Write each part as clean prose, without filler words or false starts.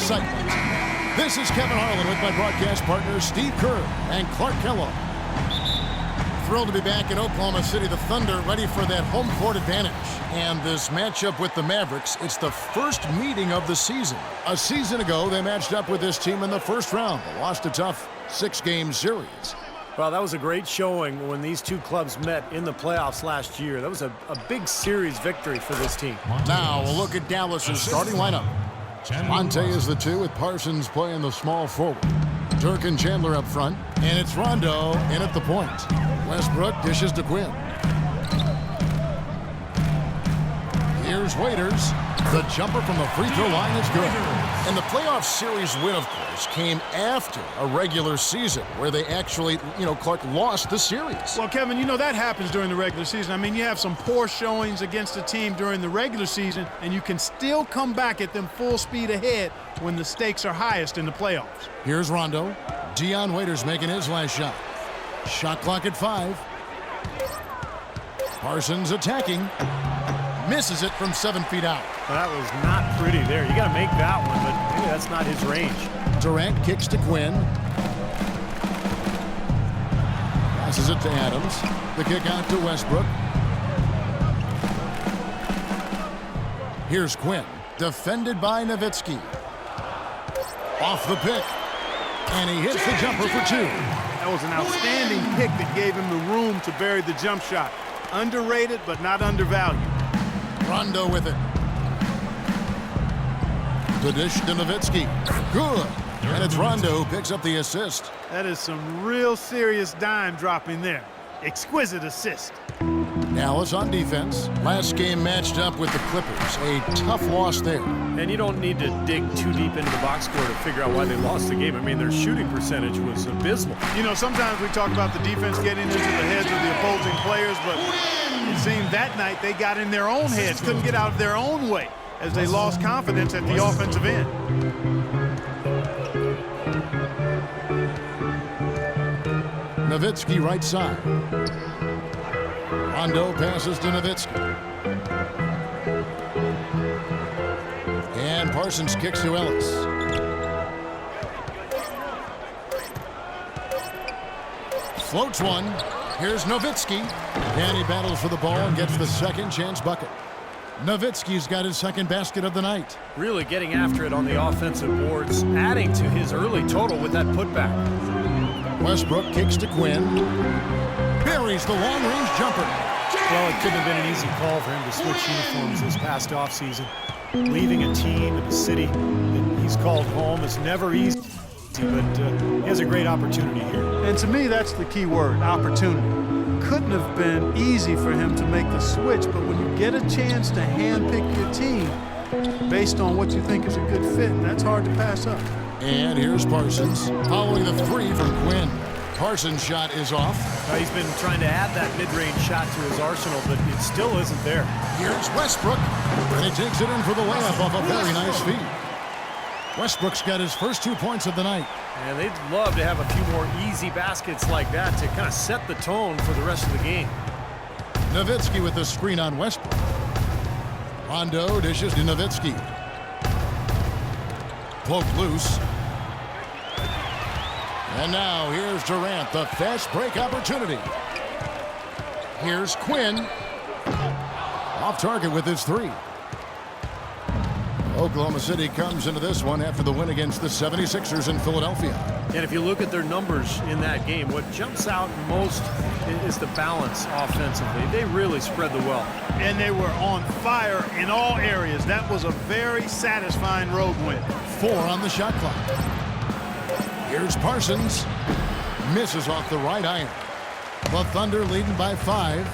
excitement. This is Kevin Harlan with my broadcast partners Steve Kerr and Clark Kellogg. Thrilled to be back in Oklahoma City. The Thunder ready for that home court advantage. And this matchup with the Mavericks, it's the first meeting of the season. A season ago, they matched up with this team in the first round, but lost a tough 6-game series. Well, that was a great showing when these two clubs met in the playoffs last year. That was a big series victory for this team. Now we'll look at Dallas's starting lineup. Monte is the 2 with Parsons playing the small forward. Dirk and Chandler up front, and it's Rondo in at the point. Westbrook dishes to Quinn. Here's Waiters. The jumper from the free throw line is good. And the playoff series win, of course, came after a regular season where they actually, Clark lost the series. Well, Kevin, that happens during the regular season. I mean, you have some poor showings against a team during the regular season, and you can still come back at them full speed ahead when the stakes are highest in the playoffs. Here's Rondo. Dion Waiters making his last shot. Shot clock at 5. Parsons attacking. Misses it from 7 feet out. Well, that was not pretty there. You got to make that one, but maybe that's not his range. Durant kicks to Quinn. Passes it to Adams. The kick out to Westbrook. Here's Quinn. Defended by Nowitzki. Off the pick. And he hits the jumper for 2. That was an outstanding pick that gave him the room to bury the jump shot. Underrated, but not undervalued. Rondo with it. The dish to Nowitzki. Good. And it's Rondo who picks up the assist. That is some real serious dime dropping there. Exquisite assist. Dallas on defense. Last game matched up with the Clippers. A tough loss there. And you don't need to dig too deep into the box score to figure out why they lost the game. I mean, their shooting percentage was abysmal. Sometimes we talk about the defense getting into the heads of the opposing players, but it seemed that night they got in their own heads, couldn't get out of their own way as they lost confidence at the offensive end. Nowitzki right side. Rondo passes to Nowitzki. And Parsons kicks to Ellis. Floats one. Here's Nowitzki. And he battles for the ball and gets the second chance bucket. Nowitzki's got his second basket of the night. Really getting after it on the offensive boards, adding to his early total with that putback. Westbrook kicks to Quinn. Buries the long-range jumper. Well, it couldn't have been an easy call for him to switch uniforms this past offseason. Leaving a team and a city that he's called home is never easy, but he has a great opportunity here. And to me, that's the key word, opportunity. Couldn't have been easy for him to make the switch, but when you get a chance to handpick your team based on what you think is a good fit, that's hard to pass up. And here's Parsons following the 3 from Quinn. Parsons' shot is off. He's been trying to add that mid-range shot to his arsenal, but it still isn't there. Here's Westbrook, and he takes it in for the layup off a very nice feed. Westbrook's got his first 2 points of the night. And they'd love to have a few more easy baskets like that to kind of set the tone for the rest of the game. Nowitzki with the screen on Westbrook. Rondo dishes to Nowitzki. Poked loose. And now here's Durant, the fast break opportunity. Here's Quinn. Off target with his 3. Oklahoma City comes into this one after the win against the 76ers in Philadelphia. And if you look at their numbers in that game, what jumps out most is the balance offensively. They really spread the wealth. And they were on fire in all areas. That was a very satisfying road win. 4 on the shot clock. Here's Parsons. Misses off the right iron. The Thunder leading by 5.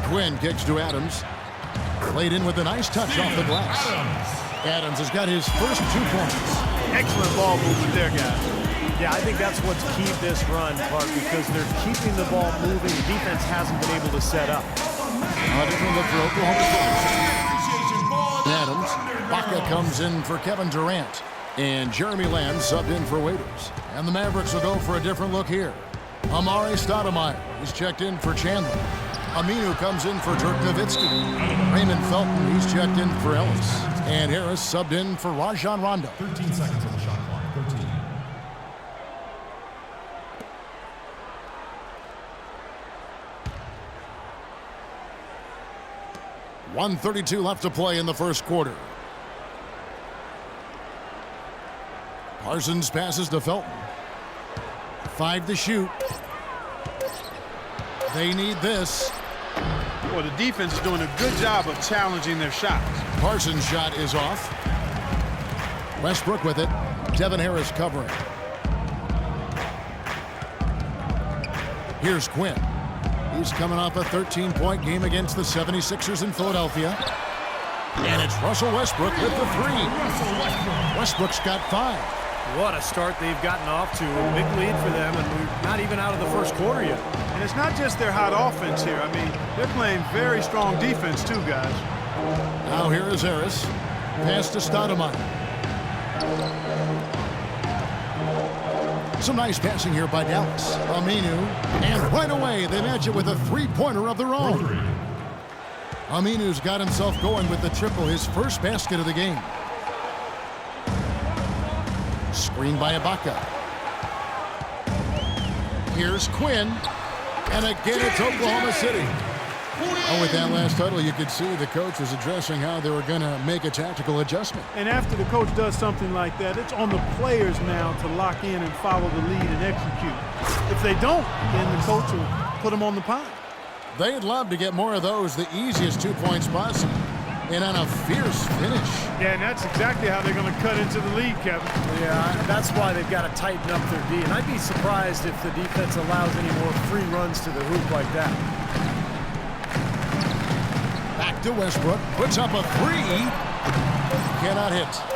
Quinn kicks to Adams. Played in with a nice touch off the glass. Adams has got his first 2 points. Excellent ball movement there, guys. Yeah, I think that's what's keyed this run, Clark, because they're keeping the ball moving. The defense hasn't been able to set up. A different look for Oklahoma City. Adams. Baca comes in for Kevin Durant. And Jeremy Lamb subbed in for Waiters. And the Mavericks will go for a different look here. Amari Stoudemire is checked in for Chandler. Aminu comes in for Dirk Nowitzki. Raymond Felton, he's checked in for Ellis. And Harris subbed in for Rajon Rondo. 13 seconds on the shot clock. 13. .132 left to play in the first quarter. Parsons passes to Felton. 5 to shoot. They need this. Well, the defense is doing a good job of challenging their shots. Parsons' shot is off. Westbrook with it. Devin Harris covering. Here's Quinn. He's coming off a 13-point game against the 76ers in Philadelphia. And it's Russell Westbrook with the three. Westbrook's got 5. What a start they've gotten off to. A big lead for them, and we're not even out of the first quarter yet. And it's not just their hot offense here. I mean, they're playing very strong defense too, guys. Now here is Harris. Pass to Stoudemire. Some nice passing here by Dallas. Aminu. And right away, they match it with a three-pointer of their own. Aminu's got himself going with the triple, his first basket of the game. Screen by Ibaka. Here's Quinn. And again, it's Oklahoma City. Oh, with that last huddle, you could see the coach was addressing how they were going to make a tactical adjustment. And after the coach does something like that, it's on the players now to lock in and follow the lead and execute. If they don't, then the coach will put them on the pine. They'd love to get more of those, the easiest 2-point spots, and on a fierce finish. Yeah, and that's exactly how they're going to cut into the lead, Kevin. Yeah, that's why they've got to tighten up their D. And I'd be surprised if the defense allows any more free runs to the hoop like that. Back to Westbrook. Puts up a three. Cannot hit.